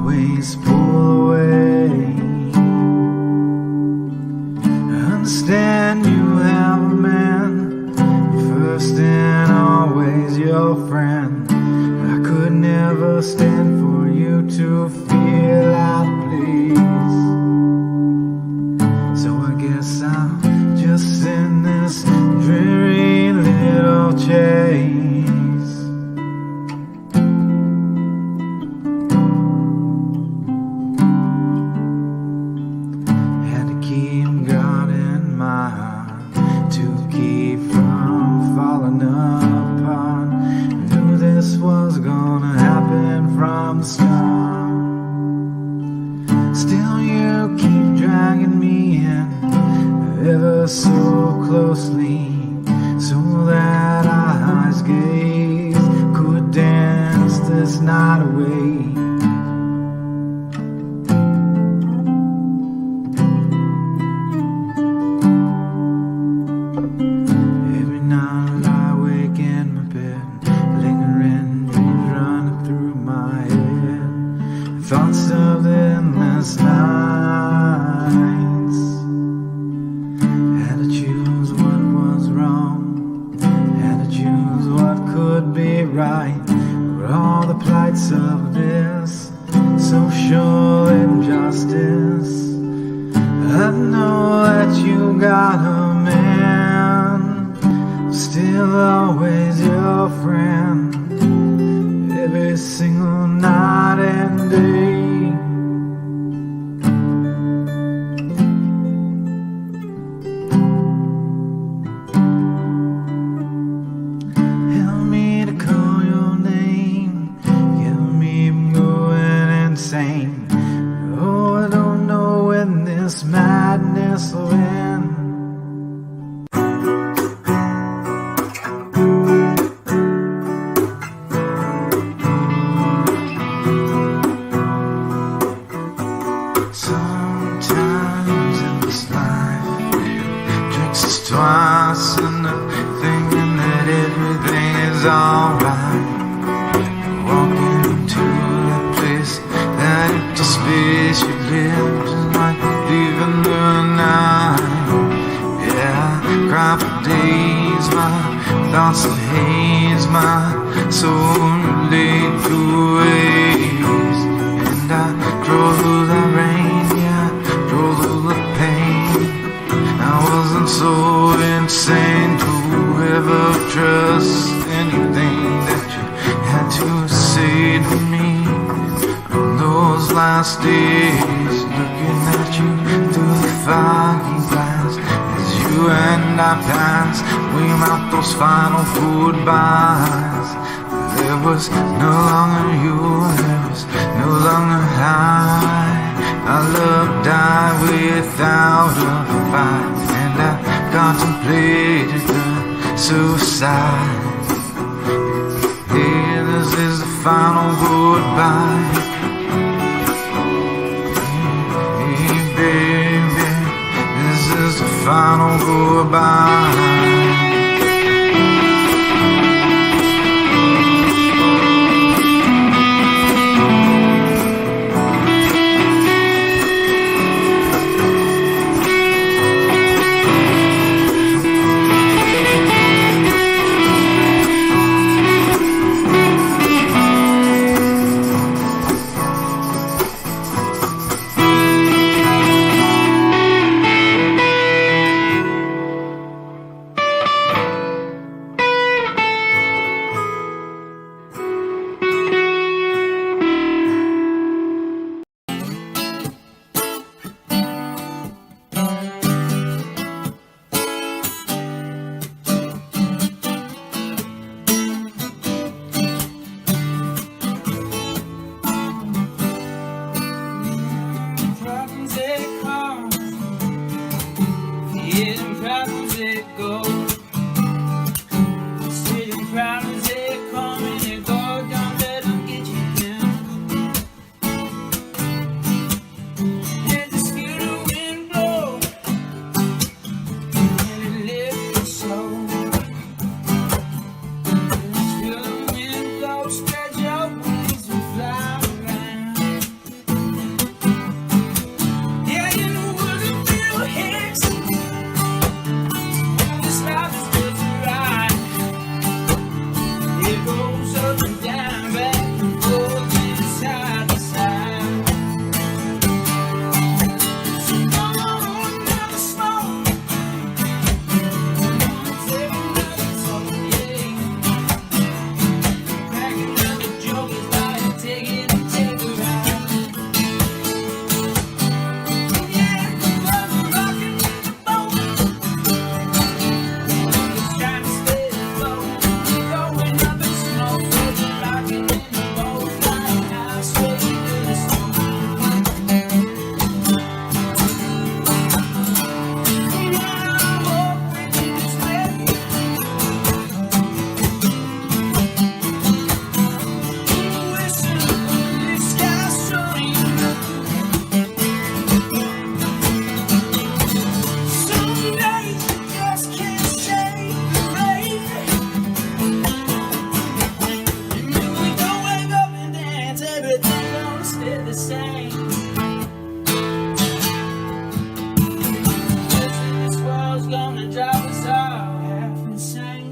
always pull away. Understand you have a man, first and always your friend. I could never stand for you to feel out of place. So I guess I'll just send this dreary little chase. Had to keep God in my heart to keep from falling apart. Knew this was gonna happen from the start. Still you keep dragging me in ever so closely, so that our eyes gaze could dance this night away. Every night I lie awake in my bed, lingering dreams running through my head, thoughts of endless nights. Had to choose what was wrong, had to choose what could be right. Were all the plights of this social injustice? I know that you got a man, still always your friend, every single night and day. Help me to call your name, get me from going insane. Oh, I don't know when this madness will end. Sometimes in this life, drinks us twice and thinking that everything is alright. Walking into a place that empty space you live, just like a thief in the night. Yeah, I cry for days, my thoughts of haze, my soul laid to waste. And I drove through the rain, yeah, drove through the pain. I wasn't so insane to ever trust anything that you had to say to me. On those last days, looking at you through the foggy glass, as you and I passed, we mouth those final goodbyes. There was no longer you, there was no longer I. Our love died without a fight, and I contemplated the suicide. Hey, this is the final goodbye. Hey, baby, this is the final goodbye. stay the same. This world's gonna drive us all half insane.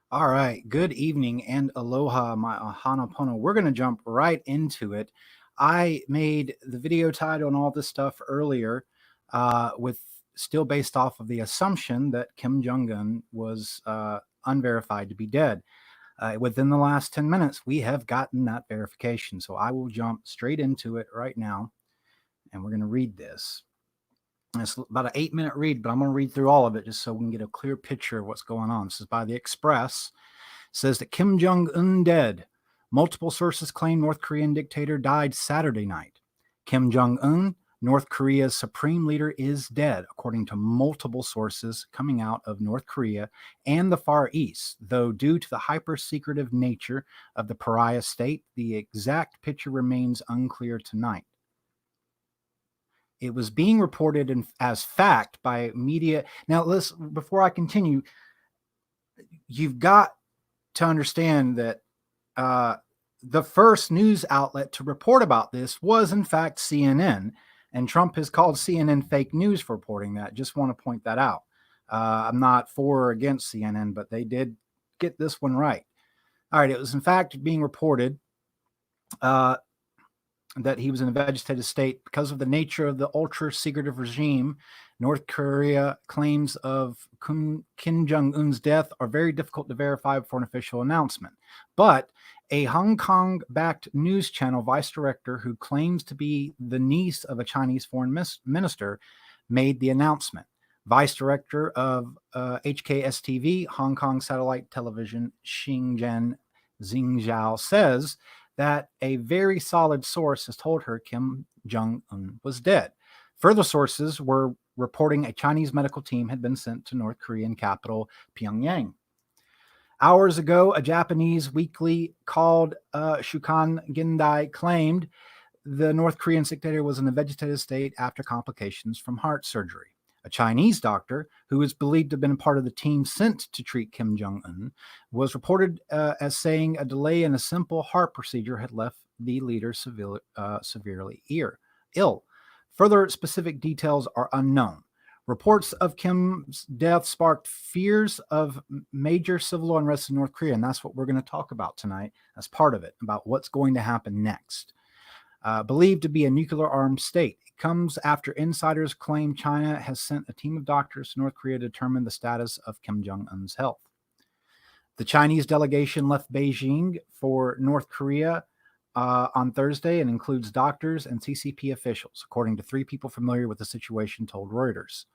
All right. Good evening and aloha, my Ahanapono. We're going to jump right into it. I made the video title and all this stuff earlier with still based off of the assumption that Kim Jong Un was unverified to be dead. Within the last 10 minutes, we have gotten that verification. So I will jump straight into it right now. And we're going to read this. It's about an 8-minute read, but I'm going to read through all of it just so we can get a clear picture of what's going on. This is by The Express. It says that Kim Jong Un dead. Multiple sources claim North Korean dictator died Saturday night. Kim Jong Un, North Korea's supreme leader, is dead, according to multiple sources coming out of North Korea and the Far East, though due to the hyper-secretive nature of the pariah state, the exact picture remains unclear tonight. It was being reported as fact by media. Now, before I continue, you've got to understand that the first news outlet to report about this was, in fact, CNN. And Trump has called CNN fake news for reporting that. Just want to point that out. I'm not for or against CNN, but they did get this one right. All right, it was in fact being reported that he was in a vegetative state because of the nature of the ultra-secretive regime. North Korea claims of Kim Jong Un's death are very difficult to verify before an official announcement. But a Hong Kong-backed news channel vice director who claims to be the niece of a Chinese foreign minister made the announcement. Vice director of HKSTV, Hong Kong satellite television, Xingjian Xingzhao, says that a very solid source has told her Kim Jong Un was dead. Further sources were reporting a Chinese medical team had been sent to North Korean capital Pyongyang. Hours ago, a Japanese weekly called Shukan Gendai claimed the North Korean dictator was in a vegetative state after complications from heart surgery. A Chinese doctor, who is believed to have been part of the team sent to treat Kim Jong Un, was reported as saying a delay in a simple heart procedure had left the leader severely ill. Further specific details are unknown. Reports of Kim's death sparked fears of major civil unrest in North Korea, and that's what we're going to talk about tonight as part of it, about what's going to happen next. Believed to be a nuclear-armed state. It comes after insiders claim China has sent a team of doctors to North Korea to determine the status of Kim Jong Un's health. The Chinese delegation left Beijing for North Korea on Thursday and includes doctors and CCP officials, according to 3 people familiar with the situation told Reuters.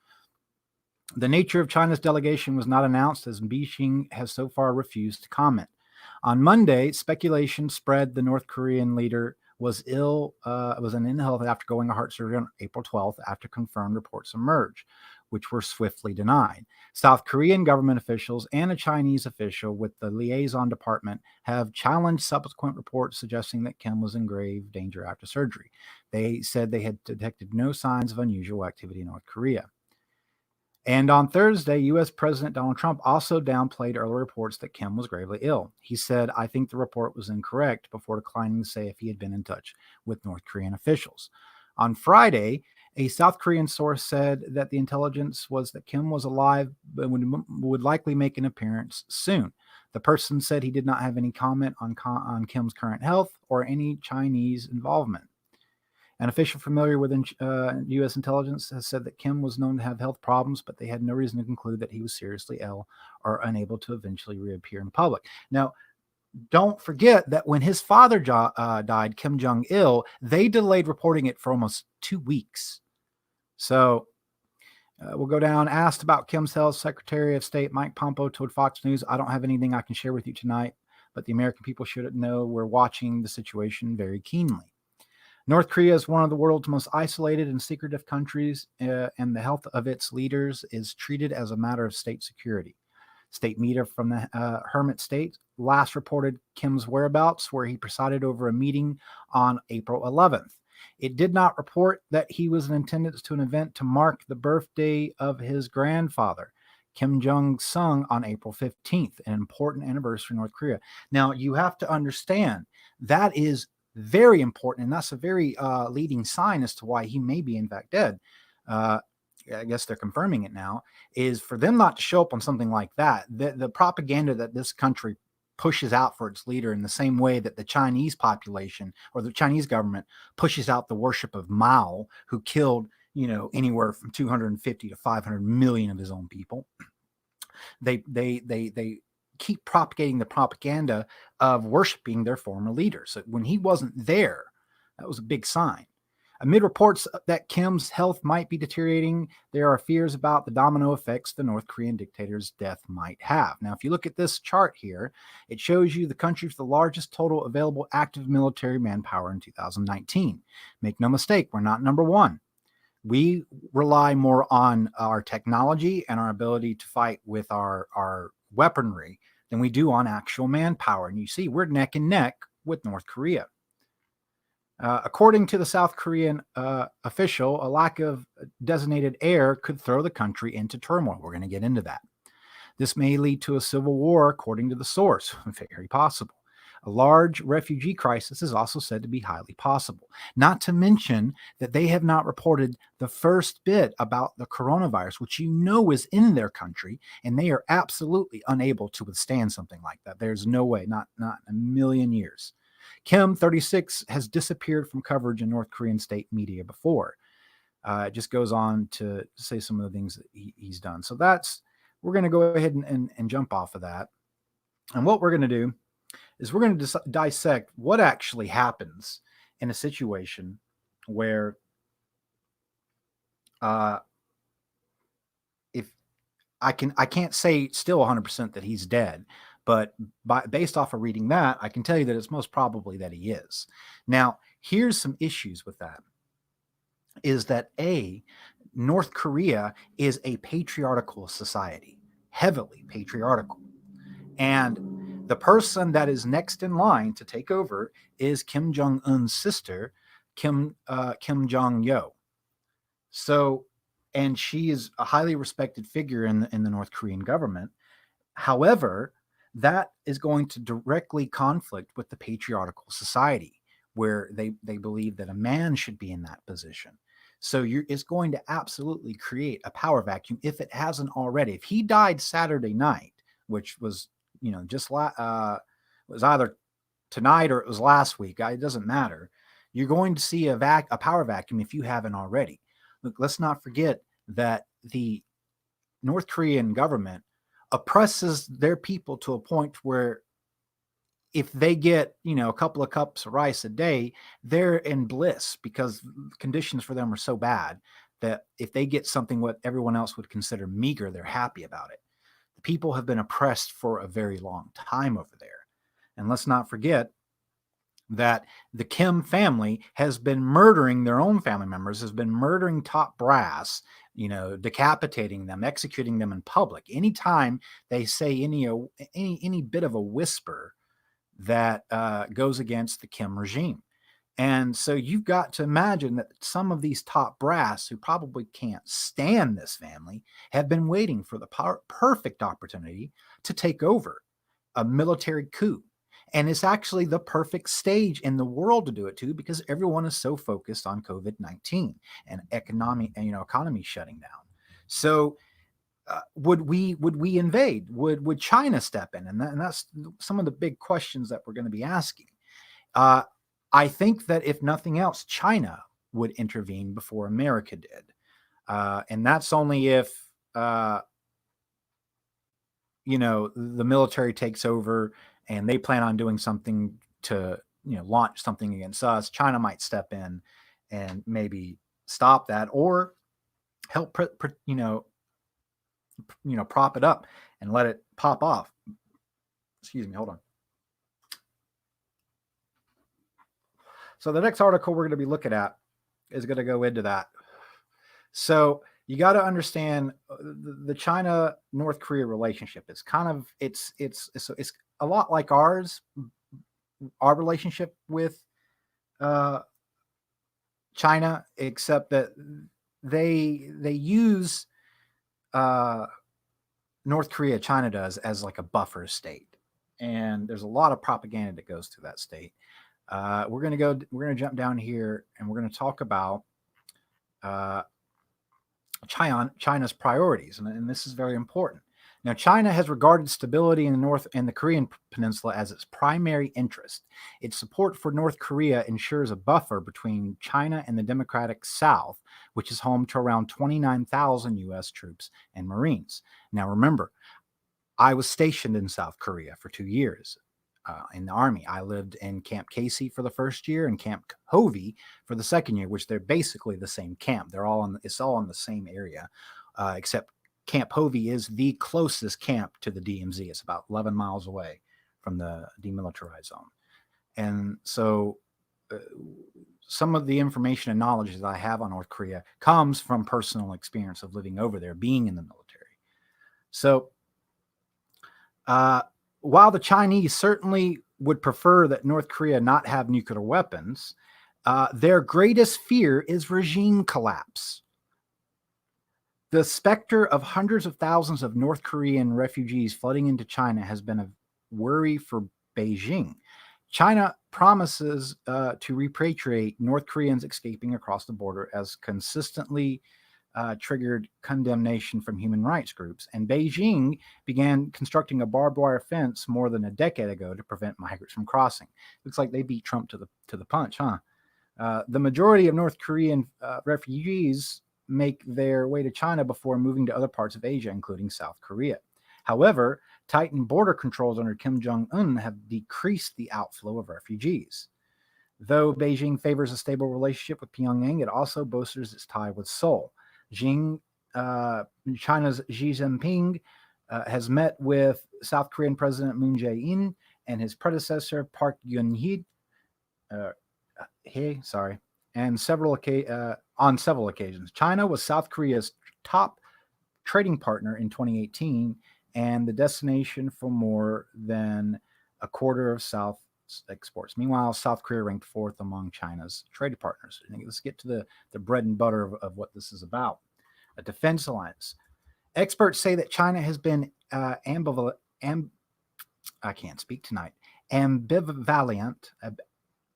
The nature of China's delegation was not announced, as Beijing has so far refused to comment. On Monday, speculation spread the North Korean leader was in ill health after going to heart surgery on April 12th after confirmed reports emerged, which were swiftly denied. South Korean government officials and a Chinese official with the liaison department have challenged subsequent reports suggesting that Kim was in grave danger after surgery. They said they had detected no signs of unusual activity in North Korea. And on Thursday, U.S. President Donald Trump also downplayed earlier reports that Kim was gravely ill. He said, "I think the report was incorrect," before declining to say if he had been in touch with North Korean officials. On Friday, a South Korean source said that the intelligence was that Kim was alive but would likely make an appearance soon. The person said he did not have any comment on Kim's current health or any Chinese involvement. An official familiar with U.S. intelligence has said that Kim was known to have health problems, but they had no reason to conclude that he was seriously ill or unable to eventually reappear in public. Now, don't forget that when his father died, Kim Jong-il, they delayed reporting it for almost 2 weeks. So we'll go down. Asked about Kim's health, Secretary of State Mike Pompeo told Fox News, "I don't have anything I can share with you tonight, but the American people should know we're watching the situation very keenly." North Korea is one of the world's most isolated and secretive countries, and the health of its leaders is treated as a matter of state security. State media from the Hermit State last reported Kim's whereabouts, where he presided over a meeting on April 11th. It did not report that he was in attendance to an event to mark the birthday of his grandfather, Kim Jong-un, on April 15th, an important anniversary in North Korea. Now, you have to understand that is very important, and that's a very leading sign as to why he may be in fact dead. I guess they're confirming it now, is for them not to show up on something like that. The propaganda that this country pushes out for its leader in the same way that the Chinese population or the Chinese government pushes out the worship of Mao, who killed, anywhere from 250 to 500 million of his own people. They keep propagating the propaganda of worshiping their former leader. So when he wasn't there, that was a big sign. Amid reports that Kim's health might be deteriorating, there are fears about the domino effects the North Korean dictator's death might have. Now, if you look at this chart here, it shows you the country with the largest total available active military manpower in 2019. Make no mistake, we're not number one. We rely more on our technology and our ability to fight with our weaponry than we do on actual manpower. And you see, we're neck and neck with North Korea. According to the South Korean official, a lack of designated heir could throw the country into turmoil. We're going to get into that. This may lead to a civil war, according to the source. Very possible. A large refugee crisis is also said to be highly possible. Not to mention that they have not reported the first bit about the coronavirus, which is in their country, and they are absolutely unable to withstand something like that. There's no way, not in a million years. Kim, 36, has disappeared from coverage in North Korean state media before. It just goes on to say some of the things that he's done. So we're going to go ahead and jump off of that. And what we're going to do is we're going to dissect what actually happens in a situation where if I can't say still 100% that he's dead, but based off of reading that, I can tell you that it's most probably that he is. Now, here's some issues with that. Is that North Korea is a patriarchal society, heavily patriarchal. And the person that is next in line to take over is Kim Jong Un's sister, Kim Jong-yo. So, and she is a highly respected figure in the North Korean government. However, that is going to directly conflict with the patriarchal society, where they believe that a man should be in that position. So it's going to absolutely create a power vacuum if it hasn't already. If he died Saturday night, which was was either tonight or it was last week, it doesn't matter. You're going to see a power vacuum if you haven't already. Look, let's not forget that the North Korean government oppresses their people to a point where if they get, a couple of cups of rice a day, they're in bliss because conditions for them are so bad that if they get something what everyone else would consider meager, they're happy about it. The people have been oppressed for a very long time over there. And let's not forget that the Kim family has been murdering their own family members, has been murdering top brass, decapitating them, executing them in public. Anytime they say any bit of a whisper that goes against the Kim regime. And so you've got to imagine that some of these top brass who probably can't stand this family have been waiting for the perfect opportunity to take over a military coup. And it's actually the perfect stage in the world to do it too, because everyone is so focused on COVID-19 and economy shutting down. So would we invade? Would China step in? And that's some of the big questions that we're going to be asking. I think that if nothing else, China would intervene before America did. And that's only if, the military takes over and they plan on doing something to, launch something against us. China might step in and maybe stop that or help, prop it up and let it pop off. Excuse me, hold on. So the next article we're going to be looking at is going to go into that. So you got to understand the China-North Korea relationship. It's kind of it's a lot like our relationship with China, except that they use North Korea, China does, as like a buffer state, and there's a lot of propaganda that goes through that state. We're going to jump down here and we're going to talk about China's priorities. And this is very important. Now, China has regarded stability in the North and the Korean Peninsula as its primary interest. Its support for North Korea ensures a buffer between China and the democratic South, which is home to around 29,000 U.S. troops and Marines. Now, remember, I was stationed in South Korea for 2 years. In the Army. I lived in Camp Casey for the first year and Camp Hovey for the second year, which they're basically the same camp. It's all in the same area, except Camp Hovey is the closest camp to the DMZ. It's about 11 miles away from the demilitarized zone. And so some of the information and knowledge that I have on North Korea comes from personal experience of living over there, being in the military. So, while the Chinese certainly would prefer that North Korea not have nuclear weapons, their greatest fear is regime collapse. The specter of hundreds of thousands of North Korean refugees flooding into China has been a worry for Beijing. China promises to repatriate North Koreans escaping across the border as consistently triggered condemnation from human rights groups. And Beijing began constructing a barbed wire fence more than a decade ago to prevent migrants from crossing. Looks like they beat Trump to the punch, huh? The majority of North Korean refugees make their way to China before moving to other parts of Asia, including South Korea. However, tightened border controls under Kim Jong Un have decreased the outflow of refugees. Though Beijing favors a stable relationship with Pyongyang, it also bolsters its tie with Seoul. China's Xi Jinping has met with South Korean President Moon Jae-in and his predecessor Park Geun-hye, and on several occasions. China was South Korea's top trading partner in 2018 and the destination for more than a quarter of South's exports. Meanwhile, South Korea ranked fourth among China's trading partners. Let's get to the bread and butter of what this is about. A defense alliance. Experts say that China has been ambivalent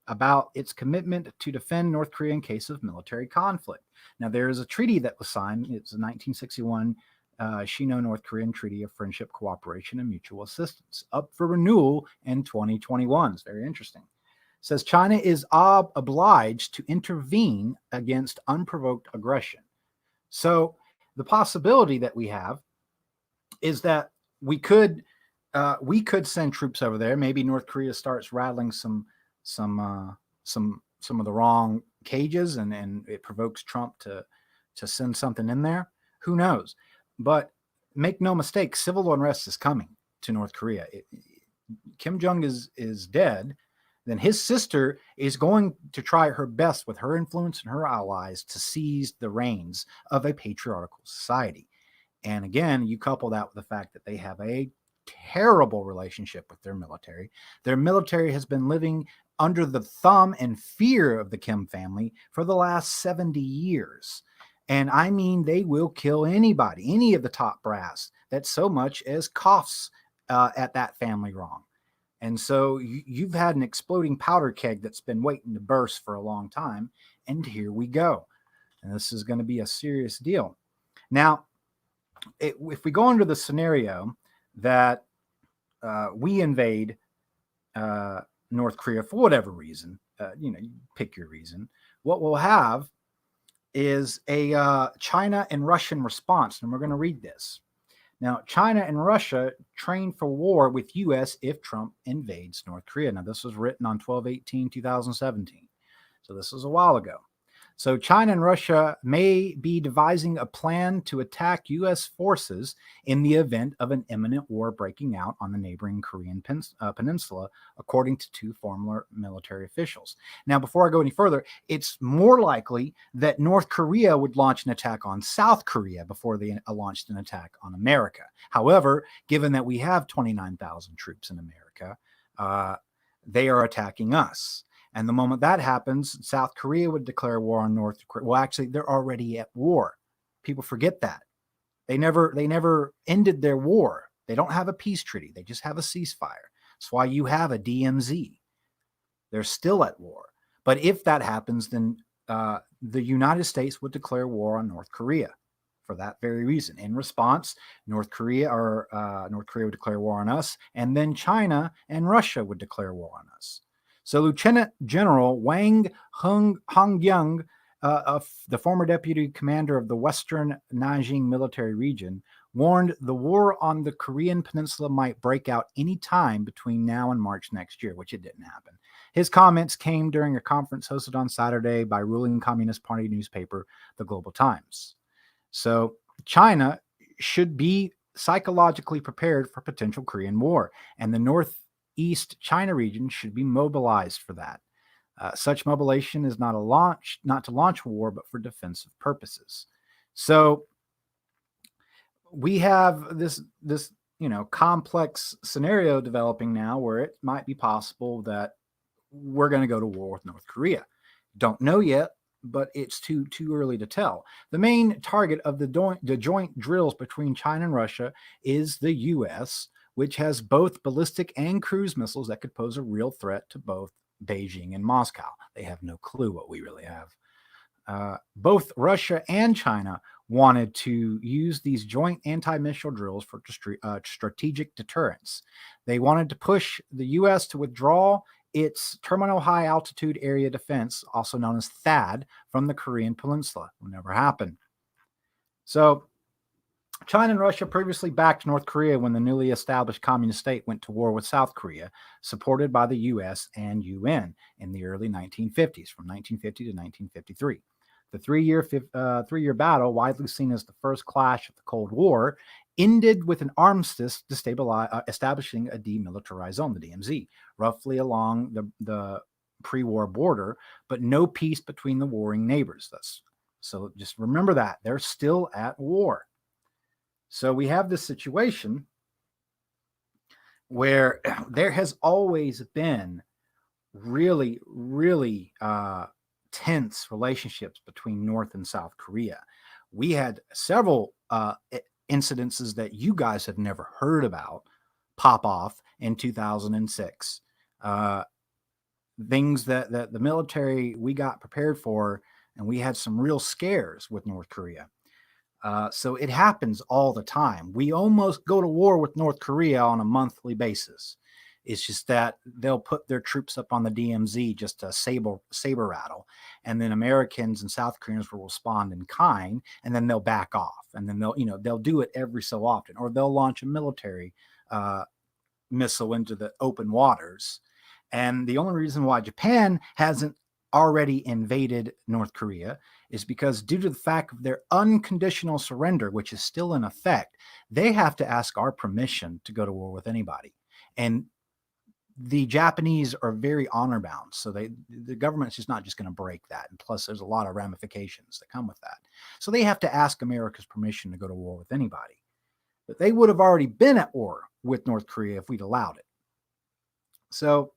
about its commitment to defend North Korea in case of military conflict. Now, there is a treaty that was signed. It's a 1961 Sino-North Korean Treaty of Friendship, Cooperation, and Mutual Assistance, up for renewal in 2021. It's very interesting. It says China is obliged to intervene against unprovoked aggression. So the possibility that we have is that we could send troops over there. Maybe North Korea starts rattling some of the wrong cages, and it provokes Trump to send something in there. Who knows? But make no mistake, civil unrest is coming to North Korea. Kim Jong is dead. Then his sister is going to try her best with her influence and her allies to seize the reins of a patriarchal society. And again, you couple that with the fact that they have a terrible relationship with their military. Their military has been living under the thumb and fear of the Kim family for the last 70 years. And I mean, they will kill anybody, any of the top brass that so much as coughs at that family wrong. And so you've had an exploding powder keg that's been waiting to burst for a long time. And here we go. And this is going to be a serious deal. Now, if we go under the scenario that we invade North Korea for whatever reason, you pick your reason, what we'll have is a China and Russian response. And we're going to read this. Now, China and Russia train for war with U.S. if Trump invades North Korea. Now, this was written on 12/18/2017. So this was a while ago. So China and Russia may be devising a plan to attack U.S. forces in the event of an imminent war breaking out on the neighboring Korean peninsula, according to two former military officials. Now, before I go any further, it's more likely that North Korea would launch an attack on South Korea before they launched an attack on America. However, given that we have 29,000 troops in America, they are attacking us. And the moment that happens, South Korea would declare war on North Korea. Well, actually, they're already at war. People forget that. They never ended their war. They don't have a peace treaty. They just have a ceasefire. That's why you have a DMZ. They're still at war. But if that happens, then the United States would declare war on North Korea for that very reason. In response, North Korea would declare war on us, and then China and Russia would declare war on us. So Lieutenant General Wang Hongyang, the former deputy commander of the Western Nanjing military region, warned the war on the Korean peninsula might break out any time between now and March next year, which it didn't happen. His comments came during a conference hosted on Saturday by ruling Communist Party newspaper, the Global Times. So China should be psychologically prepared for potential Korean war, and the Northeast China region should be mobilized for that. Such mobilization is not to launch war, but for defensive purposes. So we have this complex scenario developing now where it might be possible that we're going to go to war with North Korea. Don't know yet, but it's too early to tell. The main target of the joint drills between China and Russia is the U.S., which has both ballistic and cruise missiles that could pose a real threat to both Beijing and Moscow. They have no clue what we really have. Both Russia and China wanted to use these joint anti-missile drills for strategic deterrence. They wanted to push the U.S. to withdraw its Terminal High Altitude Area Defense, also known as THAAD, from the Korean Peninsula. It will never happen. So China and Russia previously backed North Korea when the newly established communist state went to war with South Korea, supported by the U.S. and UN in the early 1950s, from 1950 to 1953. The three-year battle, widely seen as the first clash of the Cold War, ended with an armistice establishing a demilitarized zone, the DMZ, roughly along the pre-war border, but no peace between the warring neighbors. So just remember that. They're still at war. So we have this situation where there has always been really, really tense relationships between North and South Korea. We had several incidences that you guys have never heard about pop off in 2006. Things that the military, we got prepared for, and we had some real scares with North Korea. So it happens all the time. We almost go to war with North Korea on a monthly basis. It's just that they'll put their troops up on the DMZ just to saber rattle, and then Americans and South Koreans will respond in kind, and then they'll back off, and then they'll do it every so often, or they'll launch a military missile into the open waters. And the only reason why Japan hasn't already invaded North Korea is because, due to the fact of their unconditional surrender, which is still in effect, they have to ask our permission to go to war with anybody. And the Japanese are very honor bound. So the government's just not just going to break that. And plus, there's a lot of ramifications that come with that. So they have to ask America's permission to go to war with anybody. But they would have already been at war with North Korea if we'd allowed it. So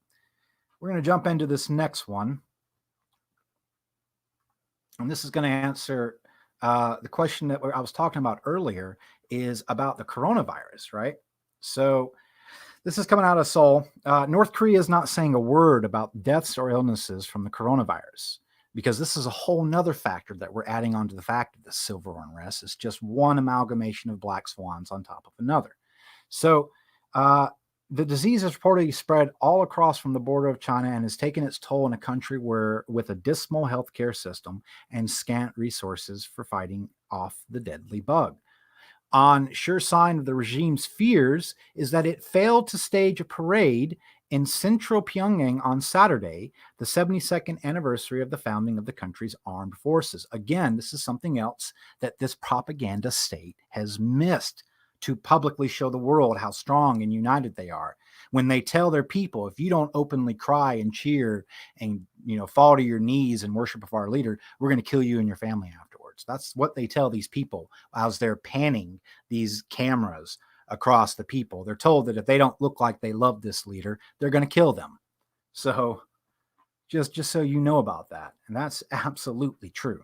we're going to jump into this next one. And this is going to answer the question that I was talking about earlier, is about the coronavirus, right? So this is coming out of Seoul. North Korea is not saying a word about deaths or illnesses from the coronavirus, because this is a whole nother factor that we're adding on to the fact of the civil unrest. It's just one amalgamation of black swans on top of another. So the disease has reportedly spread all across from the border of China and has taken its toll in a country with a dismal healthcare system and scant resources for fighting off the deadly bug. On sure sign of the regime's fears is that it failed to stage a parade in central Pyongyang on Saturday, the 72nd anniversary of the founding of the country's armed forces. Again, this is something else that this propaganda state has missed, to publicly show the world how strong and united they are. When they tell their people, if you don't openly cry and cheer and fall to your knees and worship of our leader, we're going to kill you and your family afterwards. That's what they tell these people as they're panning these cameras across the people. They're told that if they don't look like they love this leader, they're going to kill them. So just so you know about that. And that's absolutely true.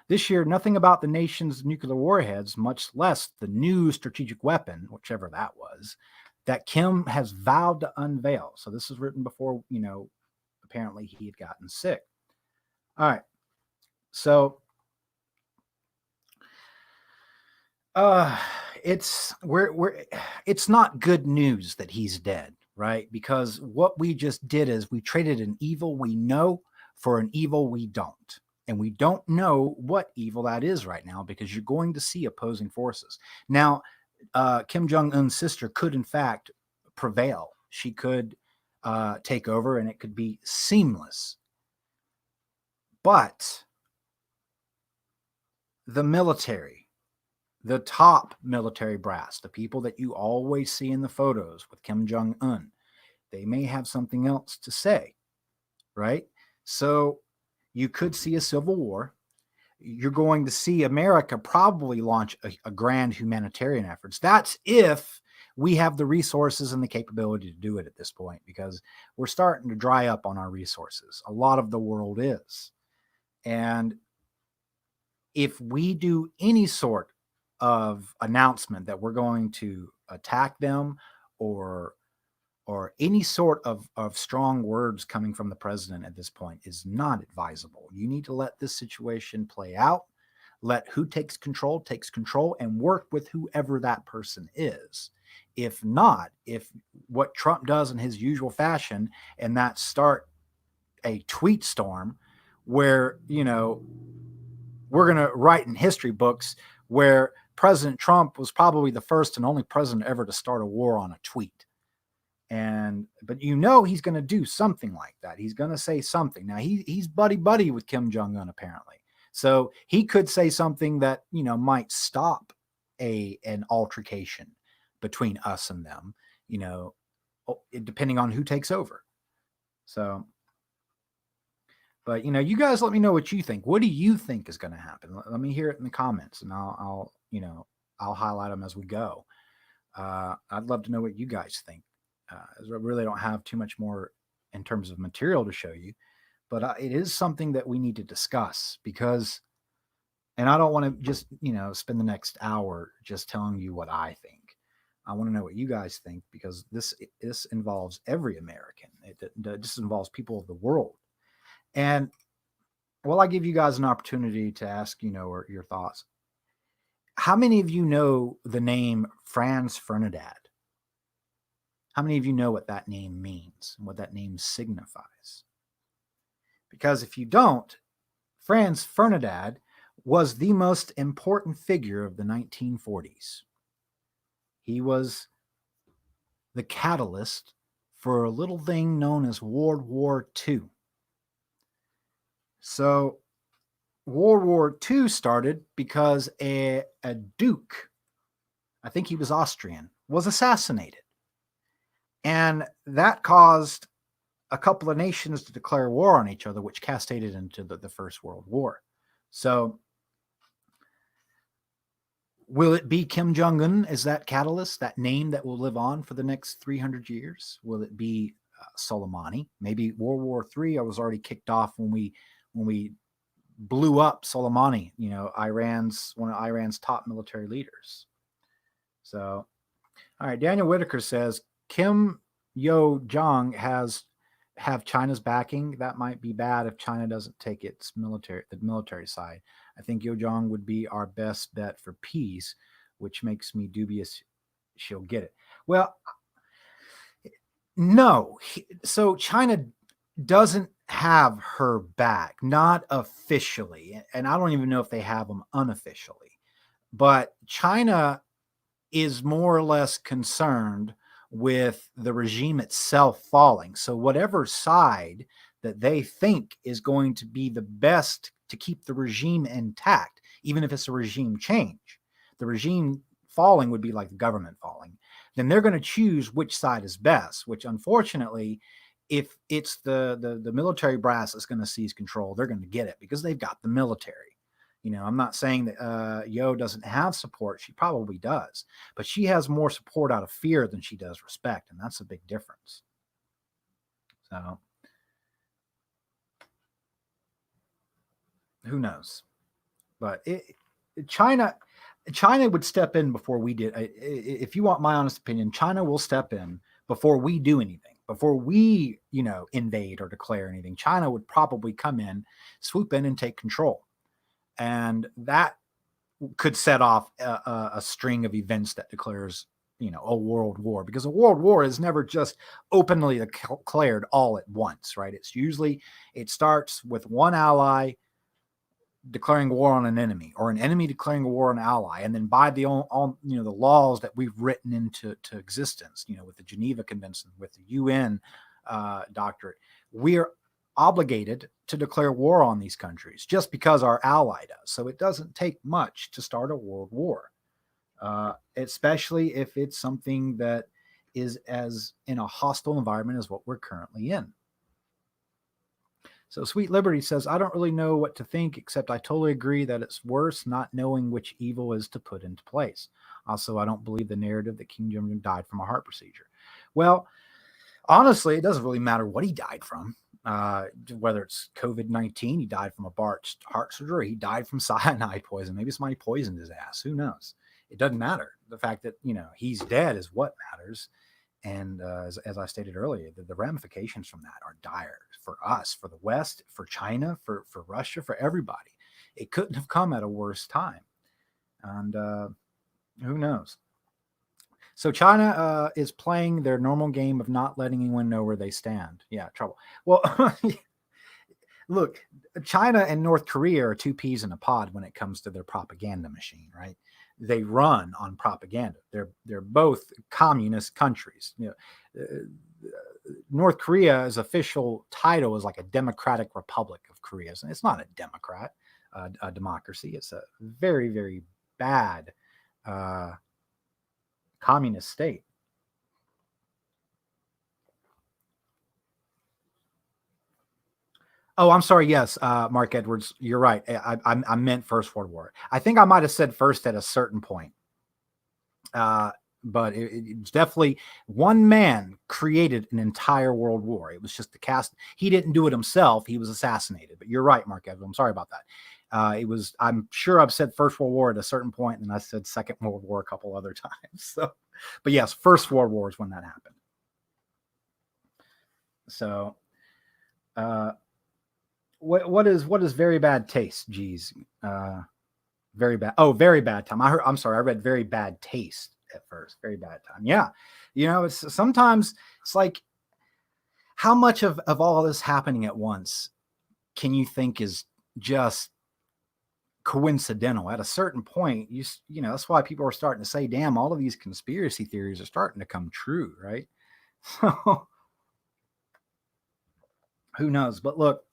This year, nothing about the nation's nuclear warheads, much less the new strategic weapon, whichever that was, that Kim has vowed to unveil. So this was written before, apparently he had gotten sick. All right. So it's not good news that he's dead, right? Because what we just did is we traded an evil we know for an evil we don't. And we don't know what evil that is right now, because you're going to see opposing forces. Now, Kim Jong Un's sister could, in fact, prevail. She could take over, and it could be seamless. But the military, the top military brass, the people that you always see in the photos with Kim Jong Un, they may have something else to say, right? So you could see a civil war. You're going to see America probably launch a grand humanitarian efforts. That's if we have the resources and the capability to do it at this point, because we're starting to dry up on our resources. A lot of the world is. And if we do any sort of announcement that we're going to attack them or any sort of strong words coming from the president at this point is not advisable. You need to let this situation play out. Let who takes control, and work with whoever that person is. If not, if what Trump does in his usual fashion, and that start a tweet storm where, we're going to write in history books where President Trump was probably the first and only president ever to start a war on a tweet. But he's going to do something like that. He's going to say something. Now he's buddy with Kim Jong Un apparently. So he could say something that, might stop an altercation between us and them, depending on who takes over. So, but, you guys let me know what you think. What do you think is going to happen? Let me hear it in the comments, and I'll highlight them as we go. I'd love to know what you guys think. I really don't have too much more in terms of material to show you, but it is something that we need to discuss because, and I don't want to just, spend the next hour just telling you what I think. I want to know what you guys think because this involves every American. This involves people of the world. And I give you guys an opportunity to ask, or your thoughts. How many of you know the name Franz Ferdinand? How many of you know what that name means and what that name signifies? Because if you don't, Franz Ferdinand was the most important figure of the 1940s. He was the catalyst for a little thing known as World War II. So World War II started because a duke, I think he was Austrian, was assassinated. And that caused a couple of nations to declare war on each other, which cascaded into the First World War. So will it be Kim Jong Un as that catalyst, that name that will live on for the next 300 years? Will it be Soleimani? Maybe World War III was already kicked off when we blew up Soleimani, one of Iran's top military leaders. So, all right, Daniel Whitaker says, Kim Yo Jong have China's backing. That might be bad if China doesn't take the military side. I think Yo Jong would be our best bet for peace, which makes me dubious she'll get it. Well, no. So China doesn't have her back, not officially. And I don't even know if they have them unofficially. But China is more or less concerned with the regime itself falling. So whatever side that they think is going to be the best to keep the regime intact, even if it's a regime change, the regime falling would be like the government falling, then they're going to choose which side is best, which unfortunately, if it's the military brass that's going to seize control, they're going to get it because they've got the military. I'm not saying that Yo doesn't have support. She probably does. But she has more support out of fear than she does respect. And that's a big difference. So, who knows? But China would step in before we did. If you want my honest opinion, China will step in before we do anything. Before we, invade or declare anything. China would probably come in, swoop in, and take control. And that could set off a string of events that declares, a world war, because a world war is never just openly declared all at once, right? It starts with one ally declaring war on an enemy, or an enemy declaring a war on an ally, and then by the laws that we've written into existence, with the Geneva Convention, with the UN doctrine, we're obligated to declare war on these countries just because our ally does. So it doesn't take much to start a world war, especially if it's something that is as in a hostile environment as what we're currently in. So Sweet Liberty says, I don't really know what to think, except I totally agree that it's worse not knowing which evil is to put into place. Also, I don't believe the narrative that Kim Jong Un died from a heart procedure. Well, honestly, it doesn't really matter what he died from. Whether it's COVID-19, he died from a botched heart surgery, he died from cyanide poison. Maybe somebody poisoned his ass. Who knows? It doesn't matter. The fact that, he's dead is what matters. And as I stated earlier, the ramifications from that are dire for us, for the West, for China, for Russia, for everybody. It couldn't have come at a worse time. And who knows? So China is playing their normal game of not letting anyone know where they stand. Yeah, trouble. Well, look, China and North Korea are two peas in a pod when it comes to their propaganda machine, right? They run on propaganda. They're both communist countries. North Korea's official title is like a Democratic Republic of Korea. It's not a democracy. It's a very, very bad communist state. Oh, I'm sorry. Yes, Mark Edwards, you're right. I meant First World War. I think I might have said first at a certain point. But it's definitely one man created an entire world war. It was just the cast. He didn't do it himself. He was assassinated. But you're right, Mark Edwards. I'm sorry about that. I'm sure I've said First World War at a certain point, and I said Second World War a couple other times. So, but yes, First World War is when that happened. So, what is very bad taste? Geez, very bad. Oh, very bad time. I'm sorry. I read very bad taste at first. Very bad time. Yeah, it's sometimes it's like how much of all this happening at once can you think is just coincidental? At a certain point, that's why people are starting to say, "Damn, all of these conspiracy theories are starting to come true," right? So who knows? But look.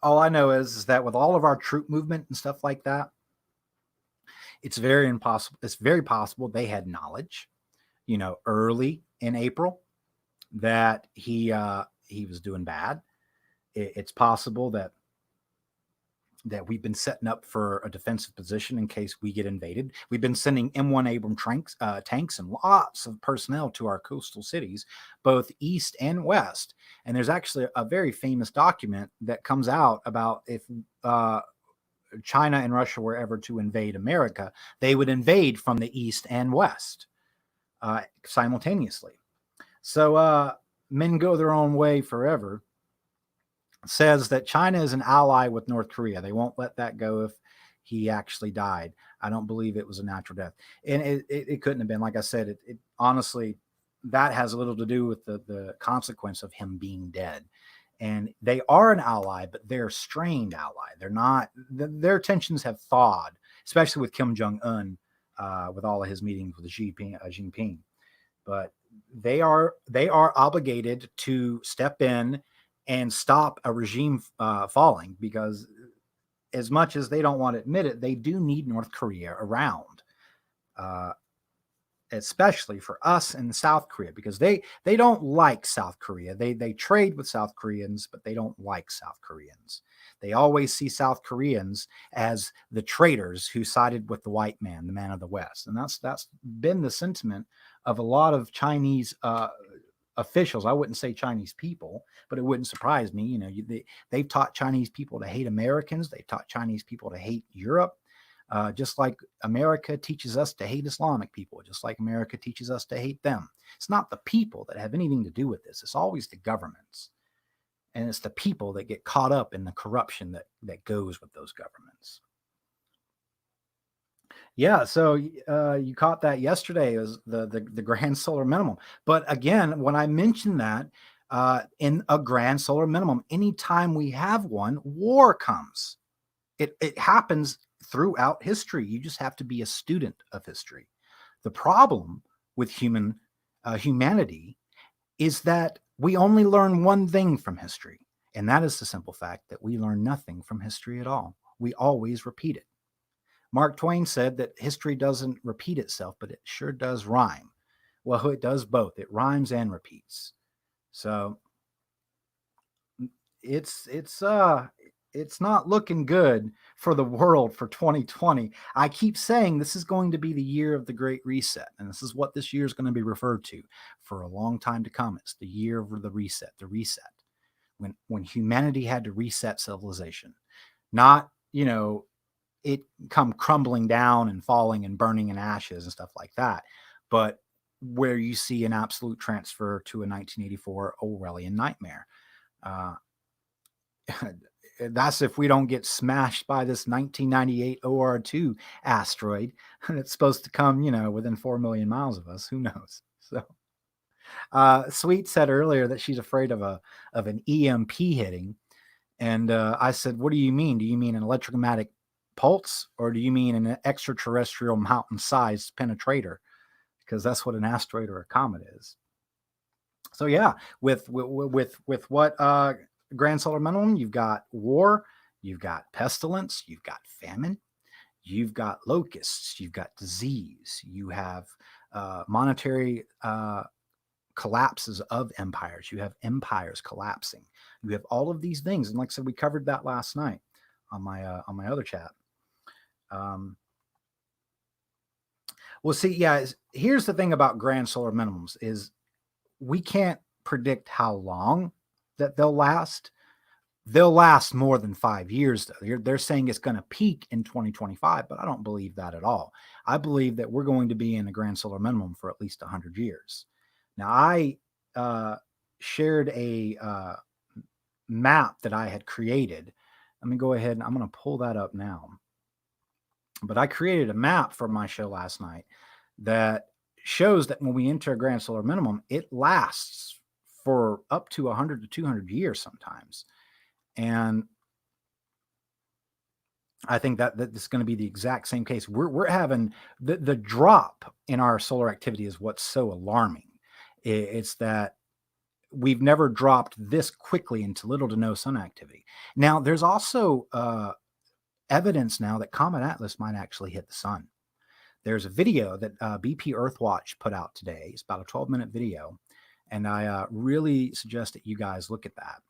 All I know is that with all of our troop movement and stuff like that, it's very impossible. It's very possible they had knowledge, early in April that he was doing bad. It's possible that we've been setting up for a defensive position in case we get invaded. We've been sending M1 Abrams tanks and lots of personnel to our coastal cities, both east and west. And there's actually a very famous document that comes out about if China and Russia were ever to invade America, they would invade from the east and west simultaneously. So men go their own way forever. Says that China is an ally with North Korea. They won't let that go if he actually died. I don't believe it was a natural death. And it couldn't have been. Like I said, it honestly, that has a little to do with the consequence of him being dead. And they are an ally, but they're a strained ally. They're not, their tensions have thawed, especially with Kim Jong Un, with all of his meetings with Xi Jinping. But they are obligated to step in and stop a regime falling, because as much as they don't want to admit it, they do need North Korea around, especially for us and South Korea, because they don't like South Korea. They trade with South Koreans, but they don't like South Koreans. They always see South Koreans as the traitors who sided with the white man, the man of the West. And that's been the sentiment of a lot of Chinese officials. I wouldn't say Chinese people, but it wouldn't surprise me. They've taught Chinese people to hate Americans. They've taught Chinese people to hate Europe, just like America teaches us to hate Islamic people, just like America teaches us to hate them. It's not the people that have anything to do with this. It's always the governments. And it's the people that get caught up in the corruption that goes with those governments. Yeah, so you caught that yesterday as the grand solar minimum. But again, when I mentioned that in a grand solar minimum, anytime we have one, war comes. It happens throughout history. You just have to be a student of history. The problem with humanity is that we only learn one thing from history, and that is the simple fact that we learn nothing from history at all. We always repeat it. Mark Twain said that history doesn't repeat itself, but it sure does rhyme. Well, it does both. It rhymes and repeats. So it's not looking good for the world for 2020. I keep saying this is going to be the year of the Great Reset, and this is what this year is going to be referred to for a long time to come. It's the year of the reset, when humanity had to reset civilization, not it come crumbling down and falling and burning in ashes and stuff like that. But where you see an absolute transfer to a 1984 Orwellian nightmare. That's if we don't get smashed by this 1998 OR2 asteroid, and it's supposed to come, within 4 million miles of us. Who knows? So, Sweet said earlier that she's afraid of an EMP hitting, and I said, "What do you mean? Do you mean an electromagnetic pulse, or do you mean an extraterrestrial mountain-sized penetrator? Because that's what an asteroid or a comet is." So yeah, with what grand solar minimum, you've got war, you've got pestilence, you've got famine, you've got locusts, you've got disease, you have monetary collapses of empires, you have empires collapsing, you have all of these things, and like I said, we covered that last night on my other chat. Well, see, yeah, here's the thing about grand solar minimums is we can't predict how long that they'll last. They'll last more than 5 years, though. They're saying it's going to peak in 2025, but I don't believe that at all. I believe that we're going to be in a grand solar minimum for at least 100 years. Now, I shared a map that I had created. Let me go ahead and I'm going to pull that up now. But I created a map for my show last night that shows that when we enter a grand solar minimum, it lasts for up to 100 to 200 years sometimes. And I think that it's going to be the exact same case. We're having the drop in our solar activity is what's so alarming. It's that we've never dropped this quickly into little to no sun activity. Now, there's also evidence now that Comet Atlas might actually hit the sun. There's a video that BP Earthwatch put out today. It's about a 12-minute video, and I really suggest that you guys look at that.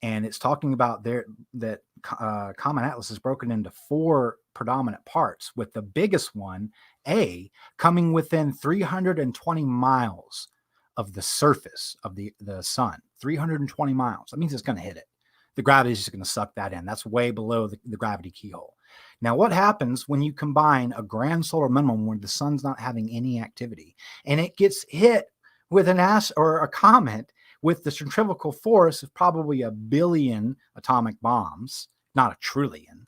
And it's talking about that Comet Atlas is broken into 4 predominant parts, with the biggest one, A, coming within 320 miles of the surface of the sun. 320 miles. That means it's going to hit it. The gravity is just going to suck that in. That's way below the gravity keyhole. Now, what happens when you combine a grand solar minimum where the sun's not having any activity and it gets hit with an asteroid or a comet with the centrifugal force of probably 1 billion atomic bombs, not 1 trillion?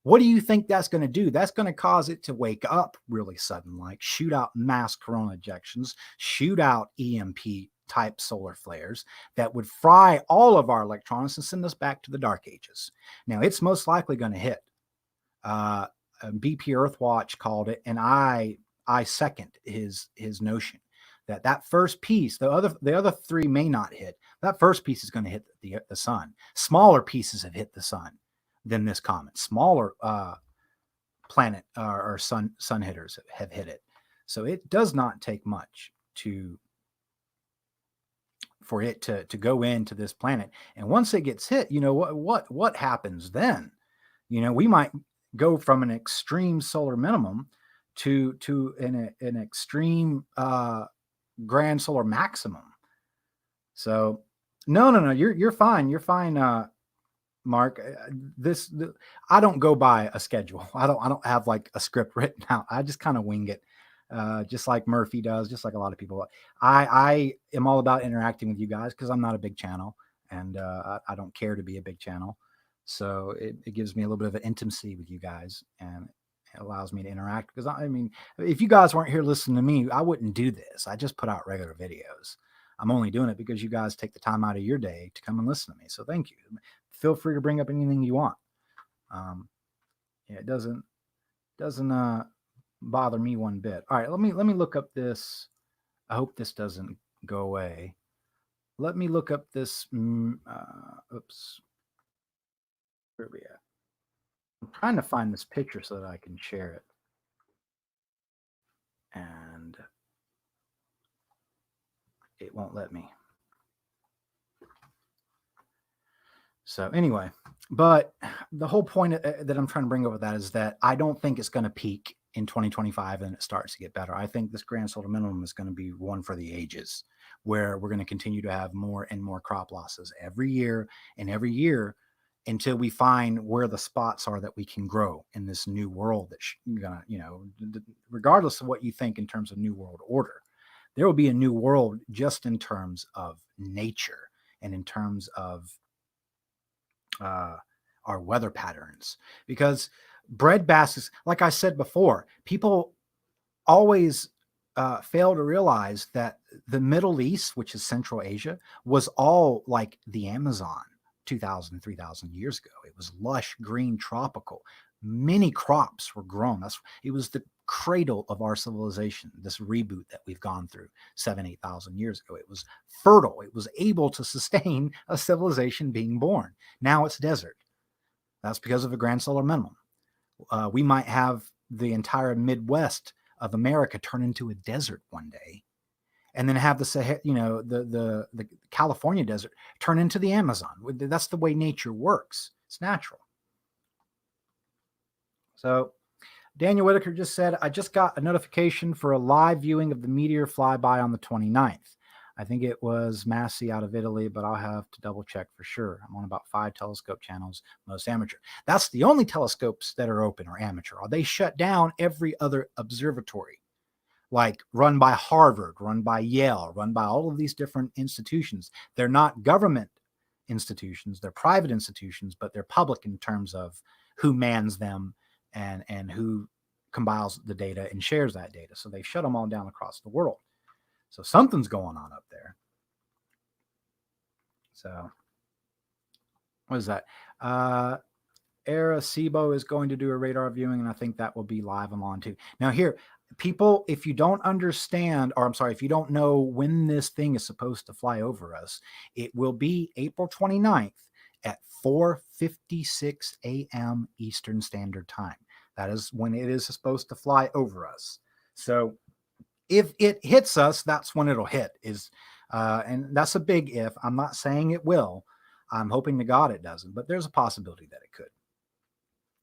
What do you think that's going to do? That's going to cause it to wake up really sudden, like shoot out mass corona ejections, shoot out EMP type solar flares that would fry all of our electronics and send us back to the dark ages. Now, it's most likely going to hit. BP Earthwatch called it, and I second his notion that first piece, the other 3 may not hit. That first piece is going to hit the sun. Smaller pieces have hit the sun than this comet. Smaller planet or sun hitters have hit it. So it does not take much for it to go into this planet. And once it gets hit, what happens then? We might go from an extreme solar minimum to an extreme grand solar maximum. So no, you're fine. You're fine, Mark. I don't go by a schedule. I don't have like a script written out. I just kind of wing it. Just like Murphy does, just like a lot of people. I am all about interacting with you guys because I'm not a big channel, and I don't care to be a big channel. So it gives me a little bit of an intimacy with you guys, and it allows me to interact. Because I mean, if you guys weren't here listening to me, I wouldn't do this. I just put out regular videos. I'm only doing it because you guys take the time out of your day to come and listen to me. So thank you. Feel free to bring up anything you want. It doesn't bother me one bit. All right, let me look up this. I hope this doesn't go away. Let me look up this. Oops. Where are we at? I'm trying to find this picture so that I can share it. And it won't let me. So anyway, but the whole point that I'm trying to bring up with that is that I don't think it's going to peak in 2025 and it starts to get better. I think this grand solar minimum is going to be one for the ages, where we're going to continue to have more and more crop losses every year until we find where the spots are that we can grow in this new world that's gonna, regardless of what you think in terms of new world order, There will be a new world just in terms of nature and in terms of our weather patterns. Because bread baskets, like I said before, people always fail to realize that the Middle East, which is Central Asia, was all like the Amazon 2,000, 3,000 years ago. It was lush, green, tropical. Many crops were grown. It was the cradle of our civilization, this reboot that we've gone through 7,000, 8,000 years ago. It was fertile. It was able to sustain a civilization being born. Now it's desert. That's because of the grand solar minimum. We might have the entire Midwest of America turn into a desert one day, and then have the California desert turn into the Amazon. That's the way nature works. It's natural. So Daniel Whitaker just said, I just got a notification for a live viewing of the meteor flyby on the 29th. I think it was Massey out of Italy, but I'll have to double check for sure. I'm on about 5 telescope channels, most amateur. That's the only telescopes that are open or amateur. They shut down every other observatory, like run by Harvard, run by Yale, run by all of these different institutions. They're not government institutions. They're private institutions, but they're public in terms of who mans them and who compiles the data and shares that data. So they've shut them all down across the world. So something's going on up there. So what is that? Arecibo is going to do a radar viewing, and I think that will be live on too. Now here, people, if you don't understand, or I'm sorry, if you don't know when this thing is supposed to fly over us, it will be April 29th at 4:56 a.m. Eastern Standard Time. That is when it is supposed to fly over us. So if it hits us, that's when it'll hit. And that's a big if. I'm not saying it will. I'm hoping to God it doesn't, but there's a possibility that it could.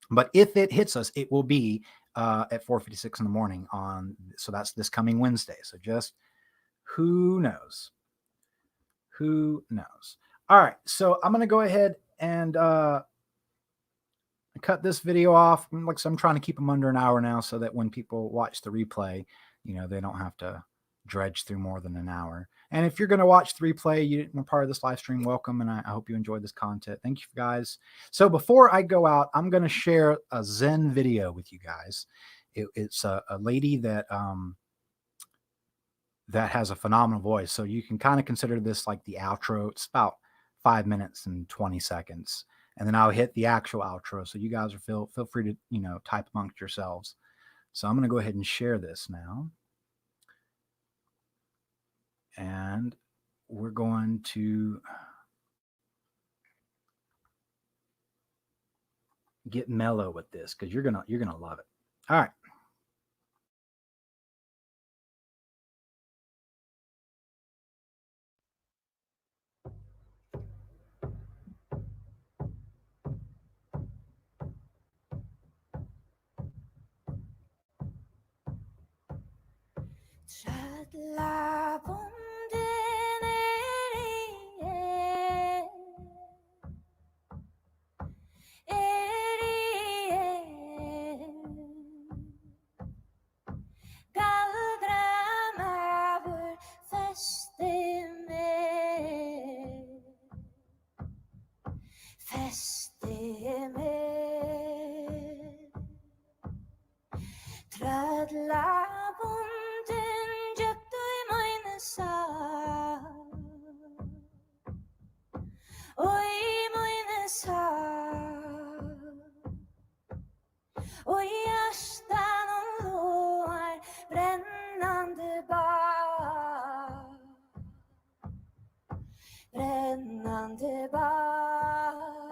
But if it hits us, it will be at 4:56 in the morning so that's this coming Wednesday. So just who knows? Who knows? All right. So I'm going to go ahead and cut this video off. Like, so I'm trying to keep them under an hour now so that when people watch the replay, they don't have to dredge through more than an hour. And if you're going to watch the replay, you're part of this live stream, welcome. And I hope you enjoyed this content. Thank you guys. So before I go out, I'm going to share a Zen video with you guys. It's a lady that has a phenomenal voice. So you can kind of consider this like the outro. It's about 5 minutes and 20 seconds. And then I'll hit the actual outro. So you guys are feel free to, type amongst yourselves. So I'm going to go ahead and share this now. And we're going to get mellow with this because you're gonna love it. All right. Brännande bar